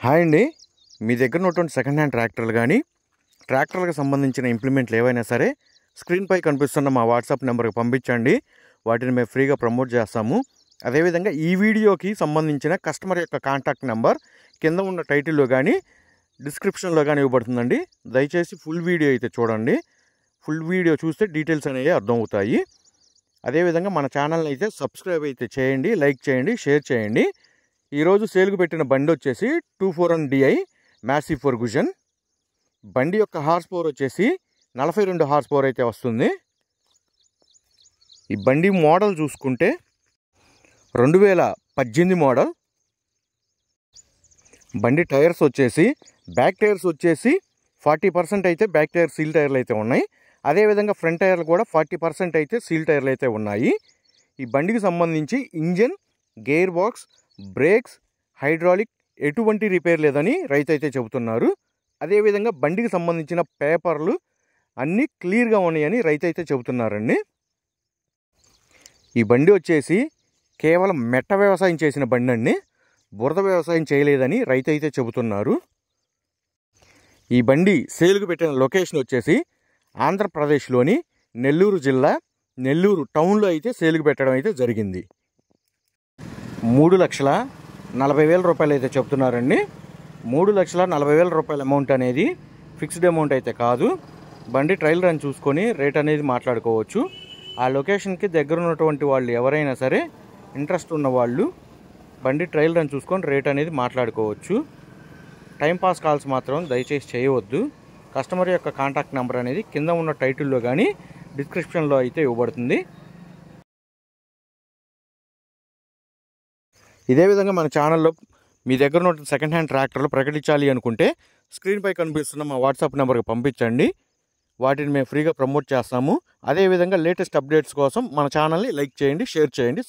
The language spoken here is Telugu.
హాయ్ అండి, మీ దగ్గర ఉన్నటువంటి సెకండ్ హ్యాండ్ ట్రాక్టర్లు కానీ ట్రాక్టర్లకు సంబంధించిన ఇంప్లిమెంట్లు ఏవైనా సరే స్క్రీన్పై కనిపిస్తున్న మా వాట్సాప్ నెంబర్కి పంపించండి. వాటిని మేము ఫ్రీగా ప్రమోట్ చేస్తాము. అదేవిధంగా ఈ వీడియోకి సంబంధించిన కస్టమర్ యొక్క కాంటాక్ట్ నెంబర్ కింద ఉన్న టైటిల్లో కానీ డిస్క్రిప్షన్లో కానీ ఇవ్వబడుతుందండి. దయచేసి ఫుల్ వీడియో అయితే చూడండి. ఫుల్ వీడియో చూస్తే డీటెయిల్స్ అనేవి అర్థమవుతాయి. అదేవిధంగా మన ఛానల్ని అయితే సబ్స్క్రైబ్ అయితే చేయండి, లైక్ చేయండి, షేర్ చేయండి. ఈరోజు సేల్కు పెట్టిన బండి వచ్చేసి 241 DI మ్యాసివ్ ఫెర్గుసన్. బండి యొక్క హార్స్ పవర్ వచ్చేసి 42 హార్స్ పవర్ అయితే వస్తుంది. ఈ బండి మోడల్ చూసుకుంటే 2018 మోడల్. బండి టైర్స్ వచ్చేసి బ్యాక్ టైర్స్ వచ్చేసి 40% అయితే బ్యాక్ టైర్ సీల్ టైర్లు అయితే ఉన్నాయి. అదేవిధంగా ఫ్రంట్ టైర్లు కూడా 40% అయితే సీల్ టైర్లు అయితే ఉన్నాయి. ఈ బండికి సంబంధించి engine, gear box, brakes, hydraulic ఎటువంటి రిపేర్ లేదని రైతు అయితే చెబుతున్నారు. అదేవిధంగా బండికి సంబంధించిన పేపర్లు అన్నీ క్లియర్గా ఉన్నాయని రైతు అయితే చెబుతున్నారండి. ఈ బండి వచ్చేసి కేవలం మెట్ట వ్యవసాయం చేసిన బండి అండి, బురద వ్యవసాయం చేయలేదని రైతు అయితే చెబుతున్నారు. ఈ బండి సేల్కు పెట్టిన లొకేషన్ వచ్చేసి ఆంధ్రప్రదేశ్లోని నెల్లూరు జిల్లా, నెల్లూరు టౌన్లో అయితే సేల్కు పెట్టడం అయితే జరిగింది. 3,40,000 రూపాయలు అయితే చెప్తున్నారండి. 3,40,000 రూపాయల అమౌంట్ అనేది ఫిక్స్డ్ అమౌంట్ అయితే కాదు. బండి ట్రయల్ రన్ చూసుకొని రేట్ అనేది మాట్లాడుకోవచ్చు. ఆ లొకేషన్కి దగ్గర ఉన్నటువంటి వాళ్ళు ఎవరైనా సరే ఇంట్రెస్ట్ ఉన్న వాళ్ళు బండి ట్రయల్ రన్ చూసుకొని రేట్ అనేది మాట్లాడుకోవచ్చు. టైంపాస్ కాల్స్ మాత్రం దయచేసి చేయవద్దు. కస్టమర్ యొక్క కాంటాక్ట్ నెంబర్ అనేది కింద ఉన్న టైటిల్లో కానీ డిస్క్రిప్షన్లో అయితే ఇవ్వబడుతుంది. ఇదే విధంగా మన ఛానల్లో మీ దగ్గర ఉన్న సెకండ్ హ్యాండ్ ట్రాక్టర్లు ప్రకటించాలి అనుకుంటే స్క్రీన్పై కనిపిస్తున్న మా వాట్సాప్ నెంబర్కి పంపించండి. వాటిని మేము ఫ్రీగా ప్రమోట్ చేస్తాము. అదేవిధంగా లేటెస్ట్ అప్డేట్స్ కోసం మన ఛానల్ని లైక్ చేయండి, షేర్ చేయండి.